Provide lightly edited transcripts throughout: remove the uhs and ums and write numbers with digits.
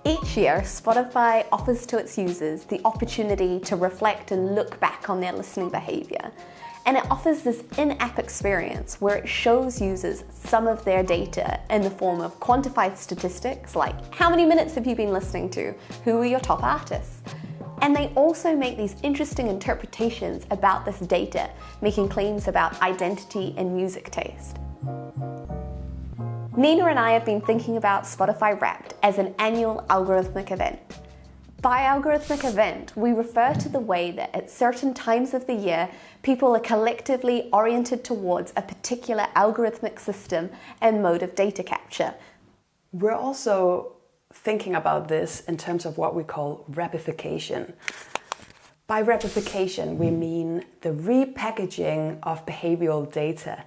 Each year, Spotify offers to its users the opportunity to reflect and look back on their listening behaviour. And it offers this in-app experience where it shows users some of their data in the form of quantified statistics like how many minutes have you been listening to, who are your top artists. And they also make these interesting interpretations about this data, making claims about identity and music taste. Nina and I have been thinking about Spotify Wrapped as an annual algorithmic event. By algorithmic event, we refer to the way that at certain times of the year, people are collectively oriented towards a particular algorithmic system and mode of data capture. We're also thinking about this in terms of what we call wrappification. By wrappification, we mean the repackaging of behavioral data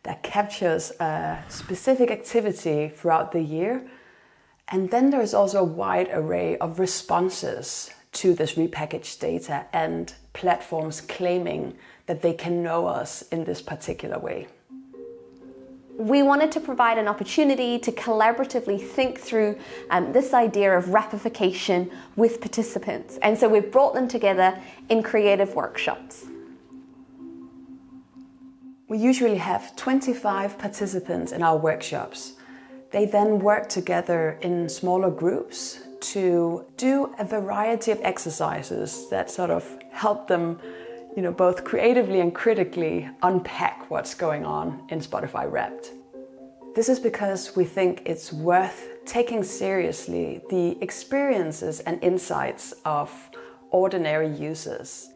that captures a specific activity throughout the year. And then there's also a wide array of responses to this repackaged data and platforms claiming that they can know us in this particular way. We wanted to provide an opportunity to collaboratively think through this idea of wrappification with participants. And so we've brought them together in creative workshops. We usually have 25 participants in our workshops. They then work together in smaller groups to do a variety of exercises that sort of help them, both creatively and critically unpack what's going on in Spotify Wrapped. This is because we think it's worth taking seriously the experiences and insights of ordinary users.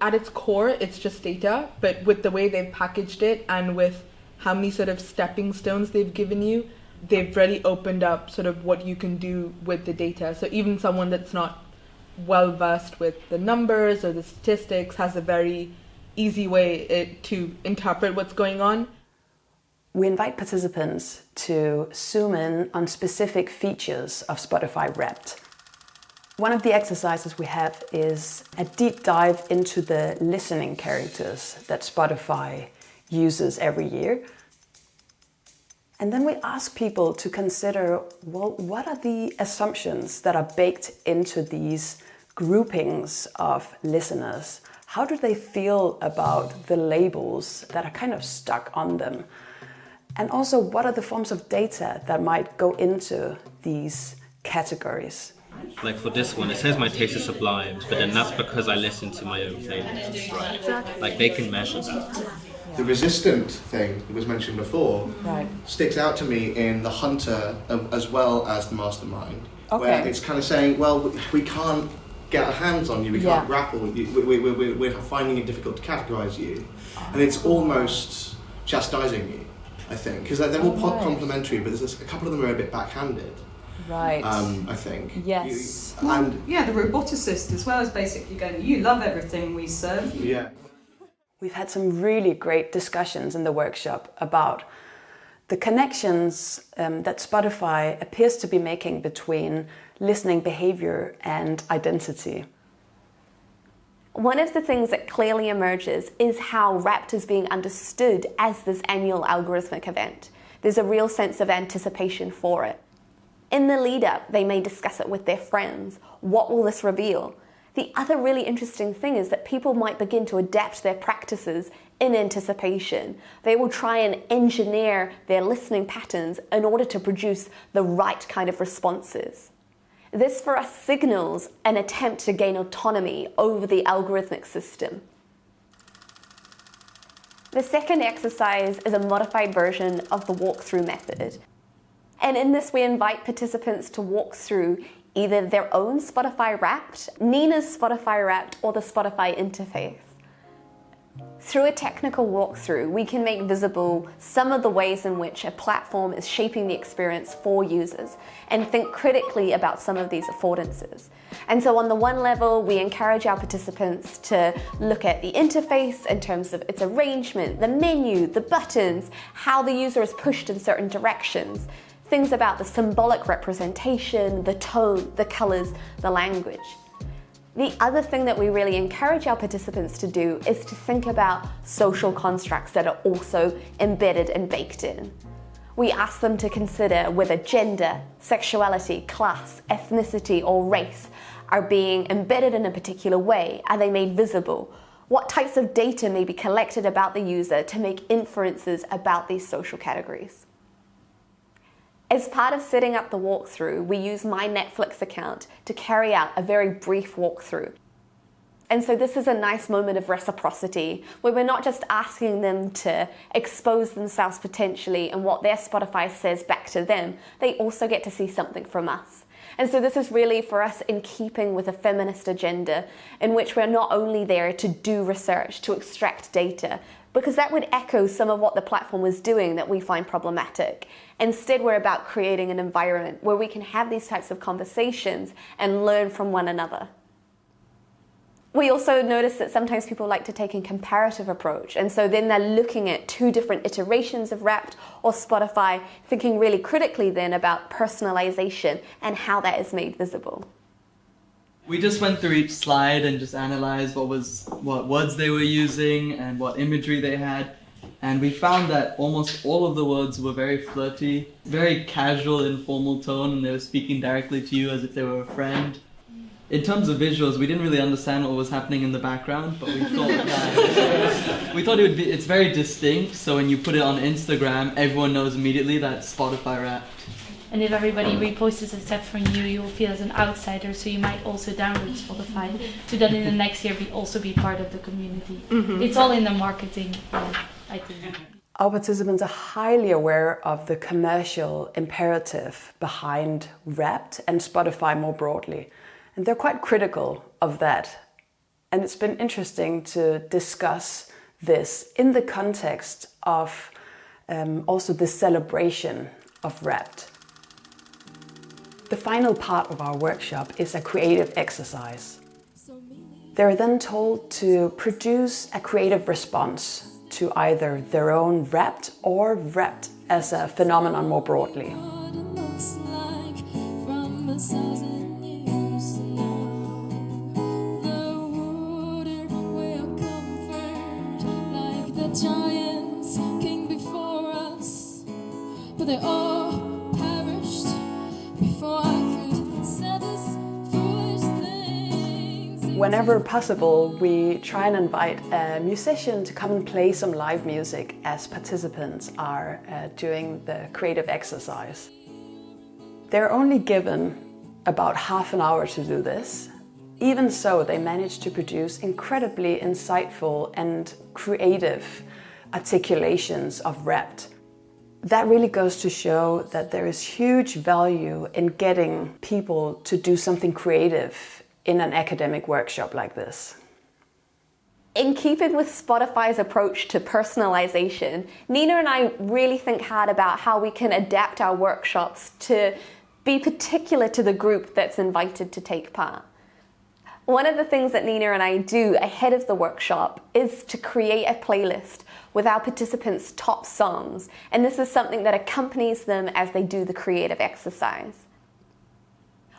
At its core, it's just data, but with the way they've packaged it and with how many sort of stepping stones they've given you, they've really opened up sort of what you can do with the data. So even someone that's not well versed with the numbers or the statistics has a very easy way to interpret what's going on. We invite participants to zoom in on specific features of Spotify Wrapped. One of the exercises we have is a deep dive into the listening characters that Spotify uses every year. And then we ask people to consider, well, what are the assumptions that are baked into these groupings of listeners? How do they feel about the labels that are kind of stuck on them? And also, what are the forms of data that might go into these categories? Like for this one, it says my taste is sublime, but then that's because I listen to my own playlist. Right. Exactly. Like they can measure that. The resistant thing that was mentioned before sticks out to me in the hunter as well as the mastermind, where it's kind of saying, well, we can't get our hands on you, we can't grapple with you, we're finding it difficult to categorise you. And it's almost chastising you, I think, because they're all complementary, but there's a couple of them are a bit backhanded. Right. I think. Yes. The roboticist as well is basically going, you love everything we serve you. Yeah. We've had some really great discussions in the workshop about the connections that Spotify appears to be making between listening behaviour and identity. One of the things that clearly emerges is how Wrapped is being understood as this annual algorithmic event. There's a real sense of anticipation for it. In the lead-up, they may discuss it with their friends. What will this reveal? The other really interesting thing is that people might begin to adapt their practices in anticipation. They will try and engineer their listening patterns in order to produce the right kind of responses. This for us signals an attempt to gain autonomy over the algorithmic system. The second exercise is a modified version of the walkthrough method. And in this, we invite participants to walk through either their own Spotify Wrapped, Nina's Spotify Wrapped, or the Spotify interface. Through a technical walkthrough, we can make visible some of the ways in which a platform is shaping the experience for users and think critically about some of these affordances. And so on the one level, we encourage our participants to look at the interface in terms of its arrangement, the menu, the buttons, how the user is pushed in certain directions, things about the symbolic representation, the tone, the colors, the language. The other thing that we really encourage our participants to do is to think about social constructs that are also embedded and baked in. we ask them to consider whether gender, sexuality, class, ethnicity, or race are being embedded in a particular way. Are they made visible? What types of data may be collected about the user to make inferences about these social categories? As part of setting up the walkthrough, we use my Netflix account to carry out a very brief walkthrough. And so this is a nice moment of reciprocity, where we're not just asking them to expose themselves potentially and what their Spotify says back to them, they also get to see something from us. And so this is really for us in keeping with a feminist agenda, in which we're not only there to do research, to extract data, because that would echo some of what the platform was doing that we find problematic. Instead, we're about creating an environment where we can have these types of conversations and learn from one another. We also notice that sometimes people like to take a comparative approach, and so then they're looking at 2 different iterations of Wrapped or Spotify, thinking really critically then about personalization and how that is made visible. We just went through each slide and just analyzed what words they were using and what imagery they had, and we found that almost all of the words were very flirty, very casual, informal tone, and they were speaking directly to you as if they were a friend. In terms of visuals, we didn't really understand what was happening in the background, but we thought it's very distinct, so when you put it on Instagram, everyone knows immediately that it's Spotify Wrapped. And if everybody reposts it except for you will feel as an outsider, so you might also download Spotify, so that in the next year we also be part of the community. Mm-hmm. It's all in the marketing, I think. Our participants are highly aware of the commercial imperative behind Wrapped and Spotify more broadly. And they're quite critical of that. And it's been interesting to discuss this in the context of also the celebration of Wrapped. The final part of our workshop is a creative exercise. They're then told to produce a creative response to either their own Wrapped or Wrapped as a phenomenon more broadly. Giants came before us, but they all perished before I could say this foolish things. Whenever possible, we try and invite a musician to come and play some live music as participants are doing the creative exercise. They're only given about half an hour to do this. Even so, they manage to produce incredibly insightful and creative articulations of Wrapped. That really goes to show that there is huge value in getting people to do something creative in an academic workshop like this. In keeping with Spotify's approach to personalization, Nina and I really think hard about how we can adapt our workshops to be particular to the group that's invited to take part. One of the things that Nina and I do ahead of the workshop is to create a playlist with our participants' top songs, and this is something that accompanies them as they do the creative exercise.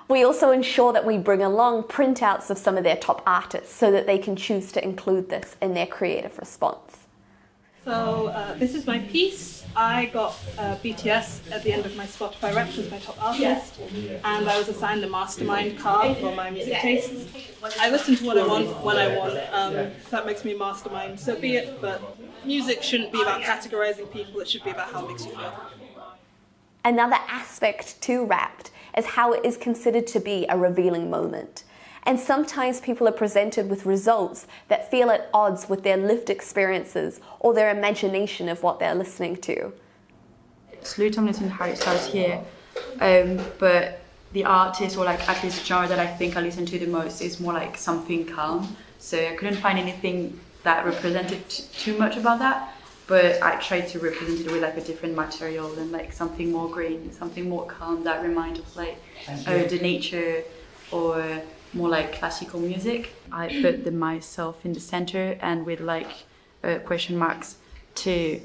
We also ensure that we bring along printouts of some of their top artists so that they can choose to include this in their creative response. So this is my piece. I got BTS at the end of my Spotify Wrapped as my top artist, and I was assigned a mastermind card for my music tastes. I listen to what I want when I want. If that makes me a mastermind, so be it, but music shouldn't be about categorizing people, it should be about how it makes you feel. Another aspect to Wrapped is how it is considered to be a revealing moment. And sometimes people are presented with results that feel at odds with their lived experiences or their imagination of what they're listening to. Slowly I'm listening to Harry Styles here, but the artist, or like at least the genre that I think I listen to the most, is more like something calm. So I couldn't find anything that represented too much about that, but I tried to represent it with like a different material and like something more green, something more calm that reminds of like the nature or more like classical music. I put myself in the center and with like question marks to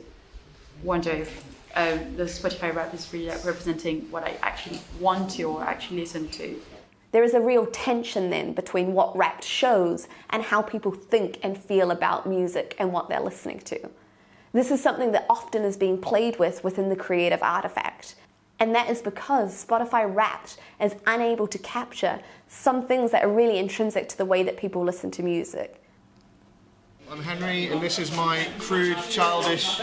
wonder if the Spotify Wrapped is really representing what I actually want to or actually listen to. There is a real tension then between what Wrapped shows and how people think and feel about music and what they're listening to. This is something that often is being played with within the creative artifact. And that is because Spotify Wrapped is unable to capture some things that are really intrinsic to the way that people listen to music. I'm Henry, and this is my crude, childish,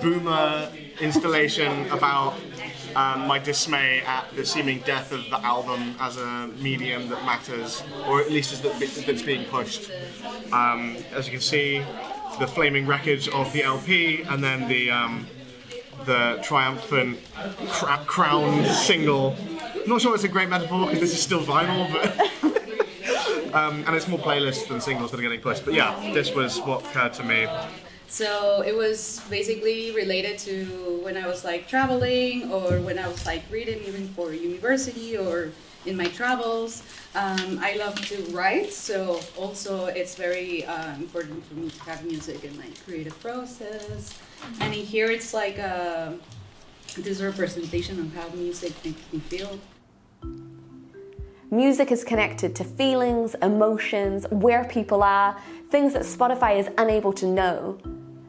boomer installation about my dismay at the seeming death of the album as a medium that matters, or at least that's being pushed. As you can see, the flaming wreckage of the LP, and then the triumphant crowned single. I'm not sure it's a great metaphor because this is still vinyl, but and it's more playlists than singles that are getting pushed. But yeah, this was what occurred to me. So it was basically related to when I was like traveling, or when I was like reading even for university or in my travels. I love to write, so also it's very important for me to have music in my creative process. And in here it's like this representation of how music makes me feel. Music is connected to feelings, emotions, where people are, things that Spotify is unable to know.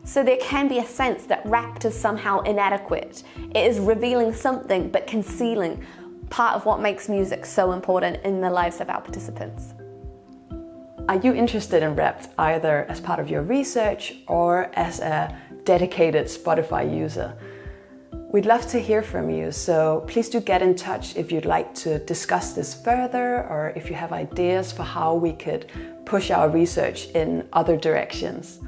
So there can be a sense that Wrapped is somehow inadequate. It is revealing something but concealing part of what makes music so important in the lives of our participants. Are you interested in Wrapped either as part of your research or as a dedicated Spotify user? We'd love to hear from you, so please do get in touch if you'd like to discuss this further, or if you have ideas for how we could push our research in other directions.